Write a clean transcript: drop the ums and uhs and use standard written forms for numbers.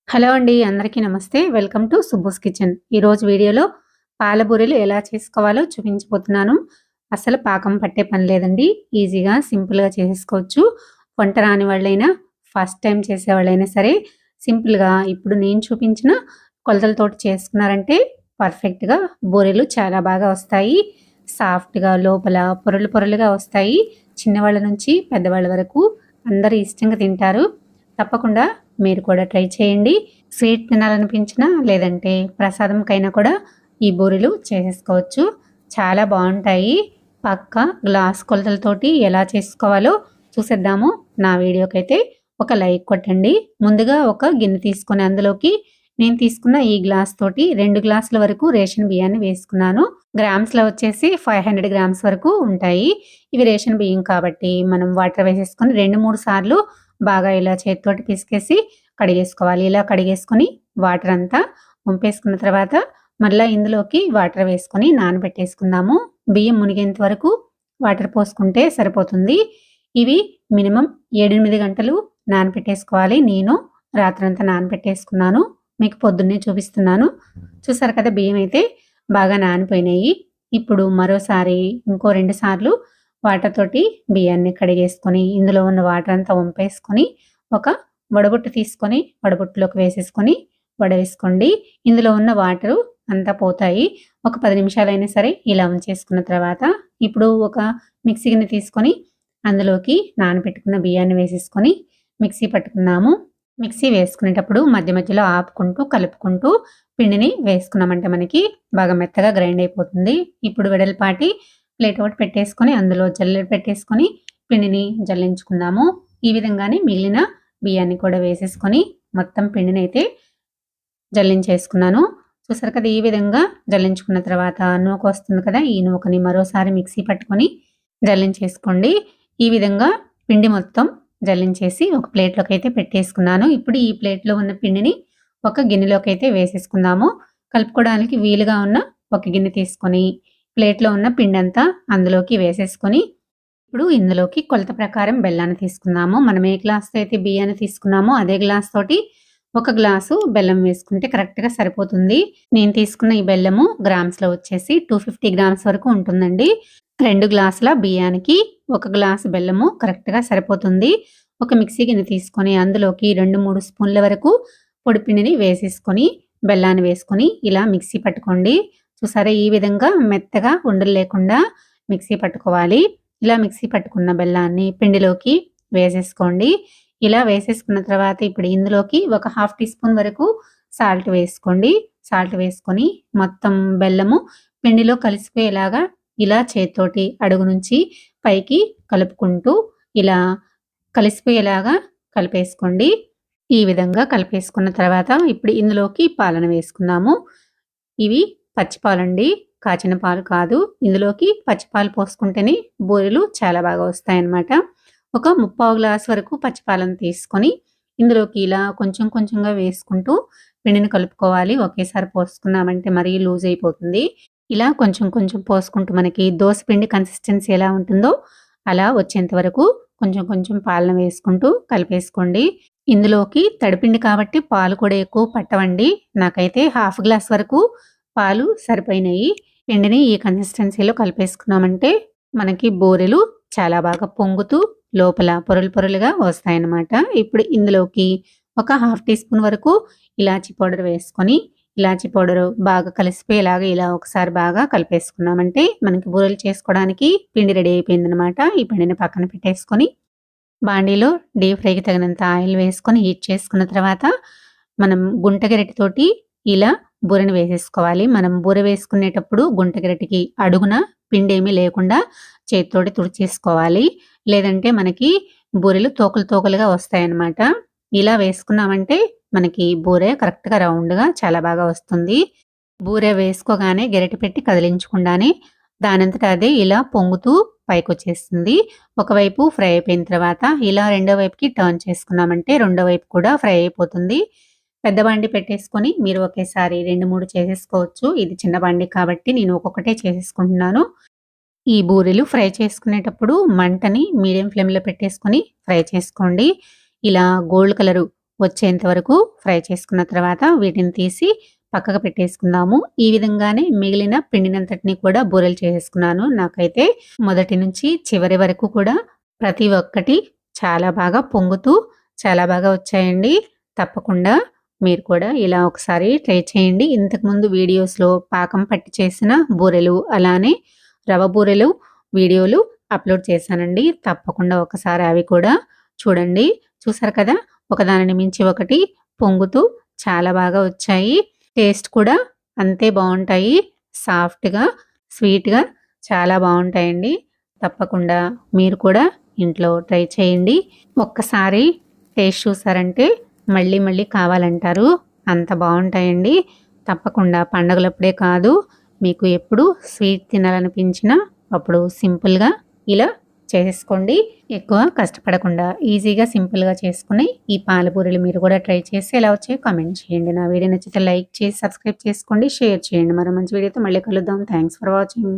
Hello అండి. అందరికీ నమస్తే. Welcome to Subbu's kitchen. ఈరోజు వీడియోలో పాల బూరెలు ఎలా చేసుకోవాలో చూపించబోతున్నాను. అస్సలు పాకం పట్టే పని లేదండి. ఈజీగా, సింపుల్‌గా చేసేసుకోవచ్చు. వంట రాని వాళ్ళైనా, ఫస్ట్ టైం చేసేవాళ్ళైనా సరే సింపుల్‌గా ఇప్పుడు నేను చూపించిన కొలతలతోటి చేసుకున్నారంటే పర్ఫెక్ట్‌గా బూరెలు చాలా బాగా వస్తాయి. సాఫ్ట్‌గా లోపల పొరలు పొరలుగా వస్తాయి. చిన్నవాళ్ళ నుంచి పెద్దవాళ్ళ వరకు అందరూ ఇష్టంగా తింటారు. తప్పకుండా మీరు కూడా ట్రై చేయండి. స్వీట్ తినాలనిపించినా లేదంటే ప్రసాదంకైనా కూడా ఈ బూరెలు చేసేసుకోవచ్చు. చాలా బావుంటాయి. పక్కా గ్లాస్ కొలతలతోటి ఎలా చేసుకోవాలో చూసేద్దాము. నా వీడియోకైతే ఒక లైక్ కొట్టండి. ముందుగా ఒక గిన్నె తీసుకొని అందులోకి నేను తీసుకున్న ఈ గ్లాస్ తోటి 2 గ్లాసుల వరకు రేషన్ బియ్యాన్ని వేసుకున్నాను. గ్రామ్స్‌లో వచ్చేసి 500 గ్రామ్స్ వరకు ఉంటాయి. ఇవి రేషన్ బియ్యం కాబట్టి మనం వాటర్ వేసేసుకొని 2, 3 సార్లు బాగా ఇలా చేత్తోటి పిసికేసి కడిగేసుకోవాలి. ఇలా కడిగేసుకొని వాటర్ అంతా వంపేసుకున్న తర్వాత మళ్ళా ఇందులోకి వాటర్ వేసుకొని నానబెట్టేసుకుందాము. బియ్యం మునిగేంత వరకు వాటర్ పోసుకుంటే సరిపోతుంది. ఇవి మినిమం 7, 8 గంటలు నానబెట్టేసుకోవాలి. నేను రాత్రంతా నానబెట్టేసుకున్నాను. మీకు పొద్దున్నే చూపిస్తున్నాను. చూసారు కదా బియ్యం అయితే బాగా నానిపోయినాయి. ఇప్పుడు మరోసారి ఇంకో 2 సార్లు వాటర్ తోటి బియ్యాన్ని కడిగేసుకొని ఇందులో ఉన్న వాటర్ అంతా వంపేసుకొని ఒక వడబుట్టు తీసుకొని వడబుట్టులోకి వేసేసుకొని వడవేసుకోండి. ఇందులో ఉన్న వాటరు అంతా పోతాయి. ఒక 10 నిమిషాలైనా సరే ఇలా ఉంచేసుకున్న తర్వాత ఇప్పుడు ఒక మిక్సీ గిన్నె తీసుకొని అందులోకి నానబెట్టుకున్న బియ్యాన్ని వేసేసుకొని మిక్సీ పట్టుకుందాము. మిక్సీ వేసుకునేటప్పుడు మధ్య మధ్యలో ఆపుకుంటూ కలుపుకుంటూ పిండిని వేసుకున్నామంటే మనకి బాగా మెత్తగా గ్రైండ్ అయిపోతుంది. ఇప్పుడు వెడల్పాటి ప్లేట్ ఒకటి పెట్టేసుకొని అందులో జల్లెడ పెట్టేసుకొని పిండిని జల్లించుకుందాము. ఈ విధంగానే మిగిలిన బియ్యాన్ని కూడా వేసేసుకొని మొత్తం పిండినైతే జల్లించేసుకున్నాను. చూసారు కదా ఈ విధంగా జల్లించుకున్న తర్వాత నూక వస్తుంది కదా, ఈ నూకని మరోసారి మిక్సీ పట్టుకొని జల్లించేసుకోండి. ఈ విధంగా పిండి మొత్తం జల్లించేసి ఒక ప్లేట్లోకి అయితే పెట్టేసుకున్నాను. ఇప్పుడు ఈ ప్లేట్లో ఉన్న పిండిని ఒక గిన్నెలోకి అయితే వేసేసుకుందాము. కలుపుకోవడానికి వీలుగా ఉన్న ఒక గిన్నె తీసుకొని ప్లేట్లో ఉన్న పిండి అంతా అందులోకి వేసేసుకొని ఇప్పుడు ఇందులోకి కొలత ప్రకారం బెల్లాన్ని తీసుకుందాము. మనం ఏ గ్లాస్‌తో అయితే బియ్యాన్ని తీసుకున్నామో అదే గ్లాస్ తోటి ఒక గ్లాసు బెల్లం వేసుకుంటే కరెక్ట్‌గా సరిపోతుంది. నేను తీసుకున్న ఈ బెల్లము గ్రామ్స్‌లో వచ్చేసి 250 గ్రామ్స్ వరకు ఉంటుందండి. 2 గ్లాసుల బియ్యానికి ఒక గ్లాసు బెల్లము కరెక్ట్‌గా సరిపోతుంది. ఒక మిక్సీ గిన్నె తీసుకొని అందులోకి 2, 3 స్పూన్ల వరకు పొడి పిండిని వేసేసుకొని బెల్లాన్ని వేసుకొని ఇలా మిక్సీ పట్టుకోండి. చూసారా ఈ విధంగా మెత్తగా ఉండలు లేకుండా మిక్సీ పట్టుకోవాలి. ఇలా మిక్సీ పట్టుకున్న బెల్లాన్ని పిండిలోకి వేసేసుకోండి. ఇలా వేసేసుకున్న తర్వాత ఇప్పుడు ఇందులోకి ఒక హాఫ్ టీ స్పూన్ వరకు సాల్ట్ వేసుకోండి. సాల్ట్ వేసుకొని మొత్తం బెల్లము పిండిలో కలిసిపోయేలాగా ఇలా చేత్తోటి అడుగు నుంచి పైకి కలుపుకుంటూ ఇలా కలిసిపోయేలాగా కలిపేసుకోండి. ఈ విధంగా కలిపేసుకున్న తర్వాత ఇప్పుడు ఇందులోకి పాలను వేసుకుందాము. ఇవి పచ్చిపాలండి, కాచిన పాలు కాదు. ఇందులోకి పచ్చిపాలు పోసుకుంటేనే బూరెలు చాలా బాగా వస్తాయన్నమాట. ఒక ముప్పావు గ్లాస్ వరకు పచ్చిపాలను తీసుకొని ఇందులోకి ఇలా కొంచెం కొంచెంగా వేసుకుంటూ పిండిని కలుపుకోవాలి. ఒకేసారి పోసుకున్నామంటే మరీ లూజ్ అయిపోతుంది. ఇలా కొంచెం కొంచెం పోసుకుంటూ మనకి దోస పిండి కన్సిస్టెన్సీ ఎలా ఉంటుందో అలా వచ్చేంత వరకు కొంచెం కొంచెం పాలను వేసుకుంటూ కలిపేసుకోండి. ఇందులోకి తడిపిండి కాబట్టి పాలు కూడా ఎక్కువ పట్టవండి. నాకైతే హాఫ్ గ్లాస్ వరకు పాలు సరిపోయినాయి. పిండిని ఈ కన్సిస్టెన్సీలో కలిపేసుకున్నామంటే మనకి బూరెలు చాలా బాగా పొంగుతూ లోపల పొరలు పొరలుగా వస్తాయన్నమాట. ఇప్పుడు ఇందులోకి ఒక హాఫ్ టీ స్పూన్ వరకు ఇలాచీ పౌడర్ వేసుకొని ఇలాచీ పౌడర్ బాగా కలిసిపోయేలాగా ఇలా ఒకసారి బాగా కలిపేసుకున్నామంటే మనకి బూరెలు చేసుకోవడానికి పిండి రెడీ అయిపోయిందనమాట. ఈ పిండిని పక్కన పెట్టేసుకొని బాండీలో డీప్ ఫ్రైకి తగినంత ఆయిల్ వేసుకొని హీట్ చేసుకున్న తర్వాత మనం గుంట గరిటెతోటి ఇలా బూరెని వేసేసుకోవాలి. మనం బూరె వేసుకునేటప్పుడు గుంట గరిటెకి అడుగున పిండి ఏమీ లేకుండా చేత్తోటి తుడిచేసుకోవాలి. లేదంటే మనకి బూరెలు తోకలు తోకలుగా వస్తాయన్నమాట. ఇలా వేసుకున్నామంటే మనకి బూరె కరెక్ట్‌గా రౌండ్‌గా చాలా బాగా వస్తుంది. బూరె వేసుకోగానే గరిటె పెట్టి కదిలించకుండానే దానంతట అదే ఇలా పొంగుతూ పైకొచ్చేస్తుంది. ఒకవైపు ఫ్రై అయిపోయిన తర్వాత ఇలా రెండో వైపుకి టర్న్ చేసుకున్నామంటే రెండో వైపు కూడా ఫ్రై అయిపోతుంది. పెద్ద బండి పెట్టేసుకొని మీరు ఒకేసారి 2, 3 చేసేసుకోవచ్చు. ఇది చిన్న బండి కాబట్టి నేను ఒక్కొక్కటే చేసేసుకుంటున్నాను. ఈ బూరెలు ఫ్రై చేసుకునేటప్పుడు మంటని మీడియం ఫ్లేమ్‌లో పెట్టేసుకొని ఫ్రై చేసుకోండి. ఇలా గోల్డ్ కలరు వచ్చేంత వరకు ఫ్రై చేసుకున్న తర్వాత వీటిని తీసి పక్కకు పెట్టేసుకుందాము. ఈ విధంగానే మిగిలిన పిండినంతటిని కూడా బూరెలు చేసేసుకున్నాను. నాకైతే మొదటి నుంచి చివరి వరకు కూడా ప్రతి ఒక్కటి చాలా బాగా పొంగుతూ చాలా బాగా వచ్చాయండి. తప్పకుండా మీరు కూడా ఇలా ఒకసారి ట్రై చేయండి. ఇంతకుముందు వీడియోస్‌లో పాకం పట్టి చేసిన బూరెలు, అలానే రవ్వ బూరెలు వీడియోలు అప్లోడ్ చేశానండి. తప్పకుండా ఒకసారి అవి కూడా చూడండి. చూసారు కదా! ఒకదానిని మించి ఒకటి పొంగుతూ చాలా బాగా వచ్చాయి. టేస్ట్ కూడా అంతే బావుంటాయి. సాఫ్ట్‌గా, స్వీట్‌గా చాలా బావుంటాయండి. తప్పకుండా మీరు కూడా ఇంట్లో ట్రై చేయండి. ఒక్కసారి టేస్ట్ చూసారంటే మళ్ళీ మళ్ళీ కావాలంటారు. అంత బావుంటాయండి. తప్పకుండా పండగలప్పుడే కాదు, మీకు ఎప్పుడు స్వీట్ తినాలనిపించినా అప్పుడు సింపుల్‌గా ఇలా చేసేసుకోండి. ఎక్కువ కష్టపడకుండా ఈజీగా సింపుల్‌గా చేసుకుని ఈ పాలబూరెలు మీరు కూడా ట్రై చేసి ఎలా వచ్చాయో కామెంట్ చేయండి. నా వీడియో నచ్చితే లైక్ చేసి సబ్స్క్రైబ్ చేసుకోండి, షేర్ చేయండి. మరో మంచి వీడియోతో మళ్ళీ కలుద్దాం. Thanks for watching.